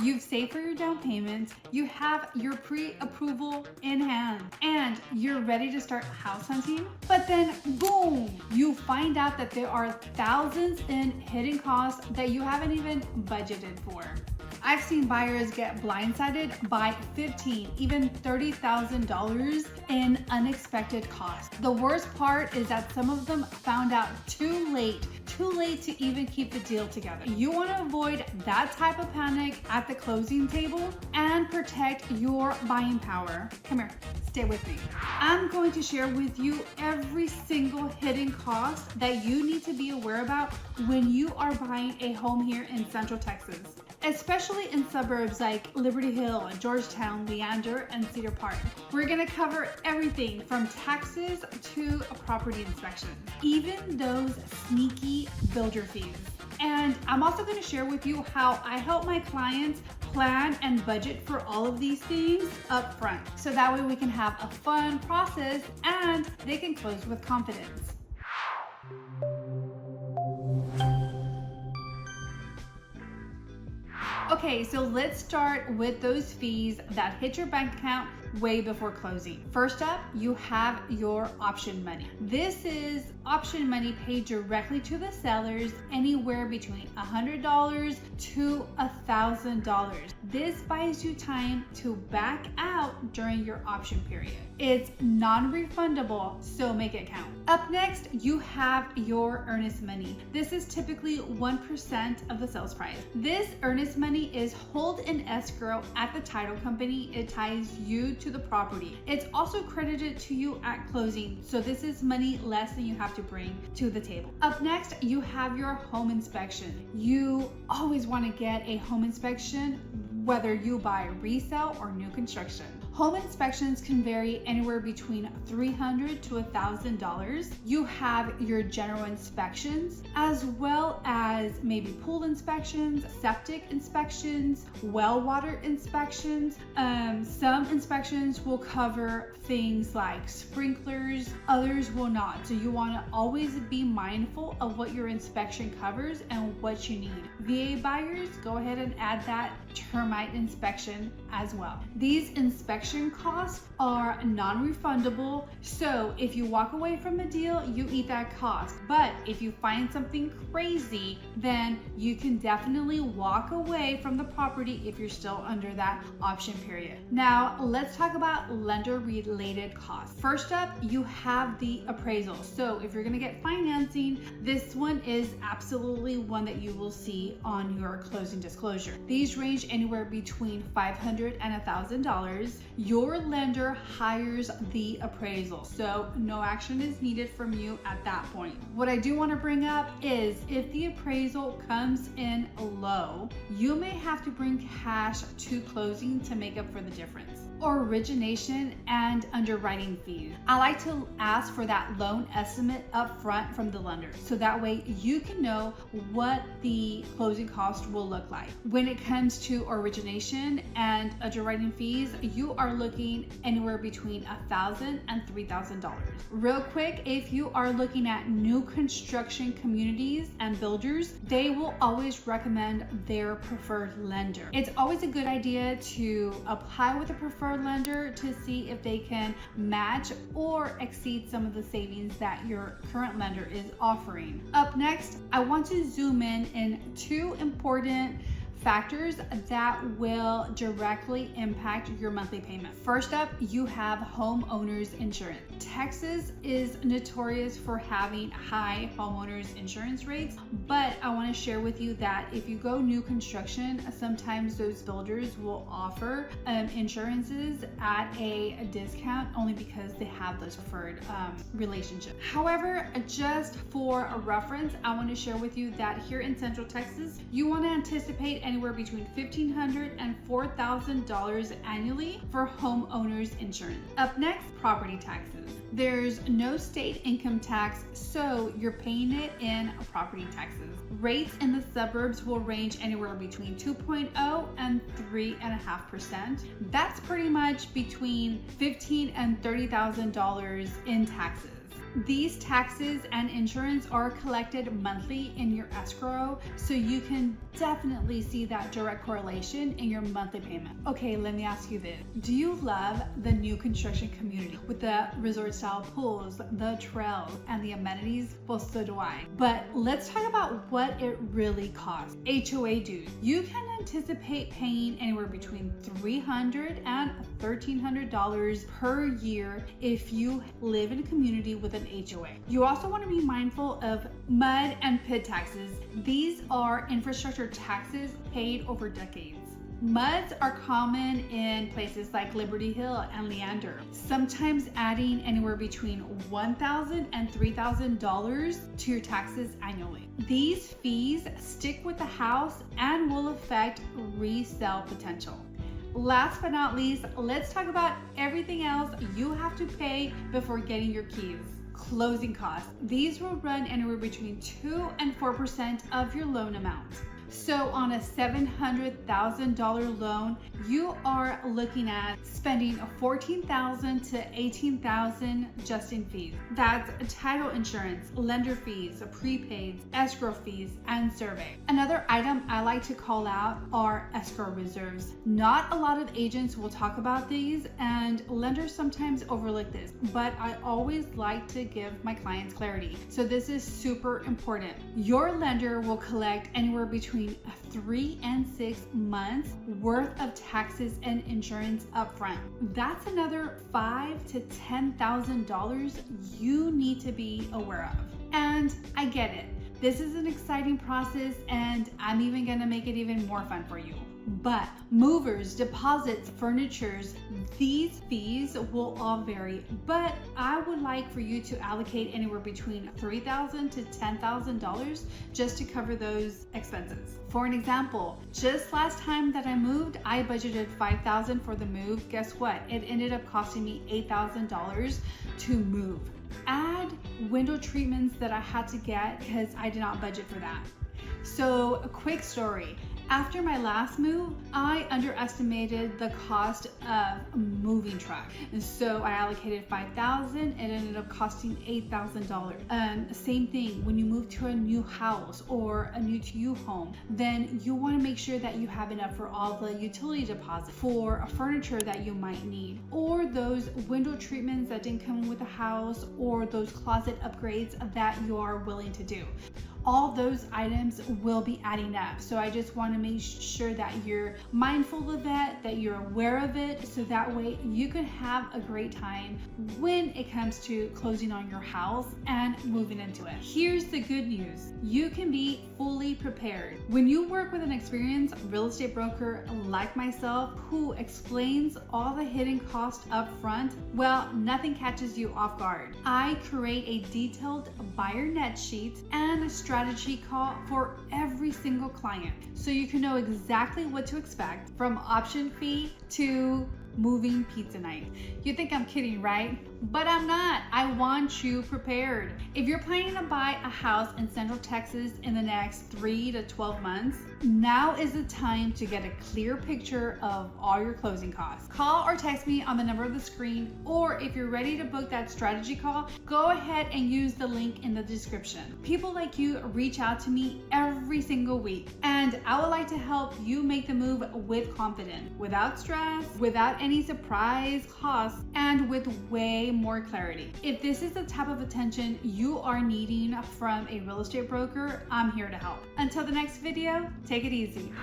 You've saved for your down payment, you have your pre-approval in hand, and you're ready to start house hunting. But then boom, you find out that there are thousands in hidden costs that you haven't even budgeted for. I've seen buyers get blindsided by $15,000, even $30,000 in unexpected costs. The worst part is that some of them found out too late to even keep the deal together. You want to avoid that type of panic at the closing table and protect your buying power. Come here, stay with me. I'm going to share with you every single hidden cost that you need to be aware about when you are buying a home here in Central Texas, especially in suburbs like Liberty Hill, Georgetown, Leander, and Cedar Park. We're gonna cover everything from taxes to a property inspection, even those sneaky builder fees. And I'm also gonna share with you how I help my clients plan and budget for all of these things up front, so that way we can have a fun process and they can close with confidence. Okay, so let's start with those fees that hit your bank account way before closing. First up, you have your option money. This is option money paid directly to the sellers, anywhere between $100 to $1,000. This buys you time to back out during your option period. It's non-refundable, so make it count. Up next, you have your earnest money. This is typically 1% of the sales price. This earnest money is held in escrow at the title company. It ties you to the property. It's also credited to you at closing, so this is money less than you have to bring to the table. Up next, you have your home inspection. You always want to get a home inspection whether you buy resale or new construction. Home inspections can vary anywhere between $300 to $1,000. You have your general inspections, as well as maybe pool inspections, septic inspections, well water inspections. Some inspections will cover things like sprinklers, others will not. So you want to always be mindful of what your inspection covers and what you need. VA buyers, go ahead and add that termite inspection as well. These inspection costs are non-refundable, so if you walk away from a deal, you eat that cost. But if you find something crazy, then you can definitely walk away from the property if you're still under that option period. Now, let's talk about lender-related costs. First up, you have the appraisal. So if you're gonna get financing, this one is absolutely one that you will see on your closing disclosure. These range anywhere between $500 and $1,000. Your lender hires the appraisal, so no action is needed from you at that point. What I do want to bring up is if the appraisal comes in low, you may have to bring cash to closing to make up for the difference. Or origination and underwriting fees. I like to ask for that loan estimate up front from the lender, so that way you can know what the closing cost will look like. When it comes to origination and underwriting fees, you are looking anywhere between $1,000 and $3,000. Real quick, if you are looking at new construction communities and builders, they will always recommend their preferred lender. It's always a good idea to apply with a preferred lender to see if they can match or exceed some of the savings that your current lender is offering. Up next, I want to zoom in two important factors that will directly impact your monthly payment. First up, you have homeowners insurance. Texas is notorious for having high homeowners insurance rates, but I want to share with you that if you go new construction, sometimes those builders will offer insurances at a discount only because they have those preferred relationships. However, just for a reference, I want to share with you that here in Central Texas, you want to anticipate anywhere between $1,500 and $4,000 annually for homeowners insurance. Up next, property taxes. There's no state income tax, so you're paying it in property taxes. Rates in the suburbs will range anywhere between 2.0 and 3.5%. That's pretty much between $15,000 and $30,000 in taxes. These taxes and insurance are collected monthly in your escrow, so you can definitely see that direct correlation in your monthly payment. Okay, let me ask you this. Do you love the new construction community with the resort style pools, the trails, and the amenities? Well, so do I. But let's talk about what it really costs. HOA dues. You can anticipate paying anywhere between $300 and $1,300 per year if you live in a community with an HOA. You also want to be mindful of mud and pit taxes. These are infrastructure taxes paid over decades. Muds are common in places like Liberty Hill and Leander, sometimes adding anywhere between $1,000 and $3,000 to your taxes annually. These fees stick with the house and will affect resale potential. Last but not least, let's talk about everything else you have to pay before getting your keys. Closing costs. These will run anywhere between 2 and 4% of your loan amount. So on a $700,000 loan, you are looking at spending $14,000 to $18,000 just in fees. That's title insurance, lender fees, prepaids, escrow fees, and survey. Another item I like to call out are escrow reserves. Not a lot of agents will talk about these, and lenders sometimes overlook this, but I always like to give my clients clarity. So this is super important. Your lender will collect anywhere between 3 and 6 months worth of taxes and insurance upfront. That's another $5,000 to $10,000 you need to be aware of. And I get it. This is an exciting process, and I'm even gonna make it even more fun for you. But movers, deposits, furnitures, these fees will all vary, but I would like for you to allocate anywhere between $3,000 to $10,000 just to cover those expenses. For an example, just last time that I moved, I budgeted $5,000 for the move. Guess what? It ended up costing me $8,000 to move. Add window treatments that I had to get because I did not budget for that. So a quick story. After my last move, I underestimated the cost of a moving truck. And so I allocated $5,000. It ended up costing $8,000. Same thing, when you move to a new house or a new to you home, then you want to make sure that you have enough for all the utility deposits, for furniture that you might need, or those window treatments that didn't come with the house, or those closet upgrades that you are willing to do. All those items will be adding up. So I just want to make sure that you're mindful of that you're aware of it, so that way you can have a great time when it comes to closing on your house and moving into it. Here's the good news. You can be fully prepared. When you work with an experienced real estate broker like myself who explains all the hidden costs up front, well, nothing catches you off guard. I create a detailed buyer net sheet and a strategy call for every single client, so you can know exactly what to expect, from option fee to moving pizza night. You think I'm kidding, right? But I'm not. I want you prepared. If you're planning to buy a house in Central Texas in the next 3 to 12 months, now is the time to get a clear picture of all your closing costs. Call or text me on the number of the screen, or if you're ready to book that strategy call, go ahead and use the link in the description. People like you reach out to me every single week, and I would like to help you make the move with confidence, without stress, without any surprise costs, and with way more clarity. If this is the type of attention you are needing from a real estate broker, I'm here to help. Until the next video, take it easy.